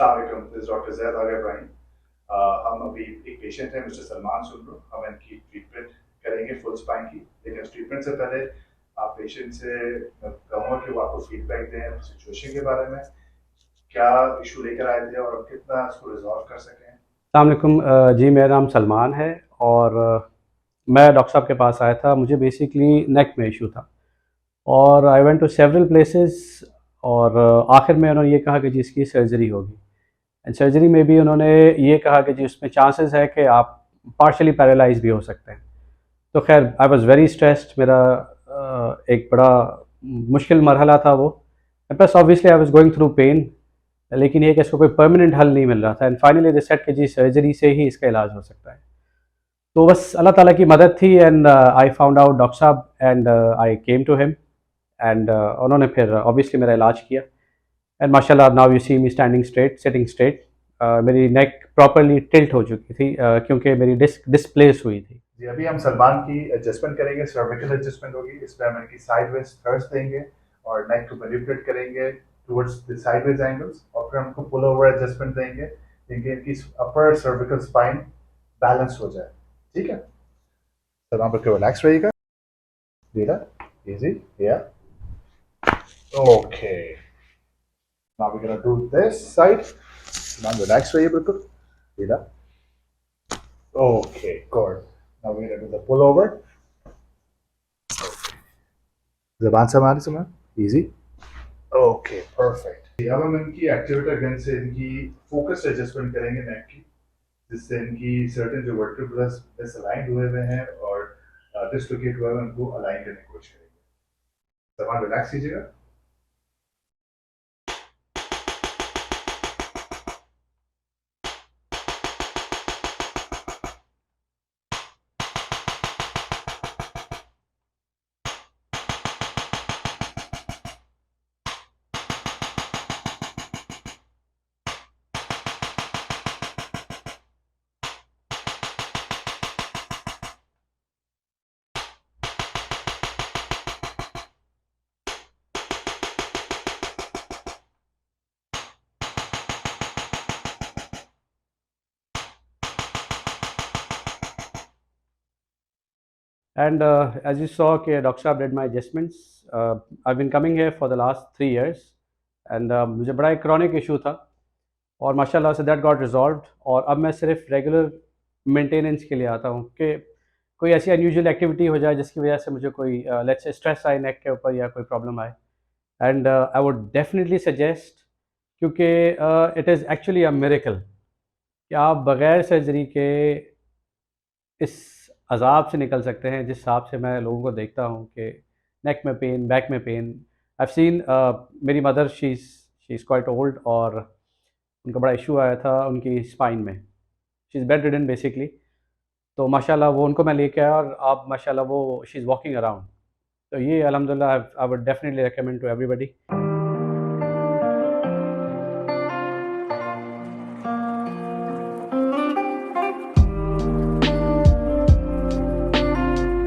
अस्सलाम this doctor ज़ैद आगा इब्राहिम। हम अभी एक पेशेंट है मिस्टर सलमान सुन लो, हम इनकी ट्रीटमेंट करेंगे फुल स्पाइन की। लेकिन ट्रीटमेंट से पहले आप पेशेंट से कहूँगा कि वो आपको फीडबैक दें सिचुएशन के बारे में, क्या इशू लेकर आए थे और कितना इसको रिजॉल्व कर सकें। अस्सलाम वालेकुम जी, मेरा नाम सलमान है और मैं डॉक्टर साहब के पास आया था। मुझे बेसिकली नेक में इशू था और I went to several places और आखिर में उन्होंने ये कहा कि जी इसकी सर्जरी होगी। एंड सर्जरी में भी उन्होंने ये कहा कि जी उसमें चांसेस है कि आप पार्शली पैरालाइज भी हो सकते हैं। तो खैर आई वाज़ वेरी स्ट्रेस्ड। मेरा एक बड़ा मुश्किल मरहला था वो। Plus obviously I was going through pain, लेकिन ये कि इसको कोई परमानेंट हल नहीं मिल रहा था। एंड फाइनली दे सेड कि जी सर्जरी से ही इसका इलाज हो सकता है। तो बस अल्लाह ताला की मदद थी and I found out doctor साहब and I came to him एंड उन्होंने फिर ऑब्वियसली मेरा इलाज किया। एंड माशाल्लाह now you see me standing straight, sitting straight. मेरी नेक प्रॉपरली टिल्ट हो चुकी थी क्योंकि मेरी डिस्क डिस्प्लेस हुई थी। जी अभी हम सलमान की एडजस्टमेंट करेंगे, सर्विकल एडजस्टमेंट होगी। इसमें हम इनकी साइडवेज थ्रस्ट देंगे और नेक को मैनिपुलेट करेंगे टुवर्ड्स द साइडवेज एंगल्स, और फिर हमको पुल ओवर एडजस्टमेंट देंगे जिनके इनकी अपर सर्विकल स्पाइन बैलेंस हो जाए। ठीक है, सलमान पर रिलैक्स रहिएगा, धीरा इजी या okay. Now we gonna do this side. Salman relax रहिए बिल्कुल, धीरा okay good. Now we're going to do the pullover. जबान से हमारी समय इजी ओके परफेक्ट। अब हम इनकी एक्टिवेटर गन से इनकी फोकस एडजस्टमेंट करेंगे नेक की, जिससे इनकी सर्टेन जो वर्टिब्रल्स मिसअलाइंड हुए हुए हैं और डिसलोकेट हुए हैं उनको अलाइन करने की कोशिश करेंगे। जबान रिलैक्स कीजिएगा। And as you saw, कि डॉक्टर साहब did my adjustments. I've been coming here for the last 3 years and मुझे बड़ा एक क्रॉनिक इशू था और माशाल्लाह से दैट गॉट रिजॉल्व्ड। और अब मैं सिर्फ रेगुलर मेंटेनेंस के लिए आता हूँ कि कोई ऐसी अनयूजुअल एक्टिविटी हो जाए जिसकी वजह से मुझे कोई लेट्स से स्ट्रेस आए नेक के ऊपर या कोई प्रॉब्लम आए। And I would definitely suggest, क्योंकि it is actually a miracle कि आप बग़ैर सर्जरी के इस अज़ाब से निकल सकते हैं। जिस हिसाब से मैं लोगों को देखता हूँ कि नेक में पेन, बैक में पेन, आई हैव सीन मेरी mother, she is quite old और उनका बड़ा इशू आया था उनकी स्पाइन में। She is bed ridden basically. तो माशाल्लाह वो उनको मैं लेके आया और अब माशाल्लाह वो शी इज़ वॉकिंग अराउंड। तो ये अल्हम्दुलिल्लाह I would definitely recommend to everybody.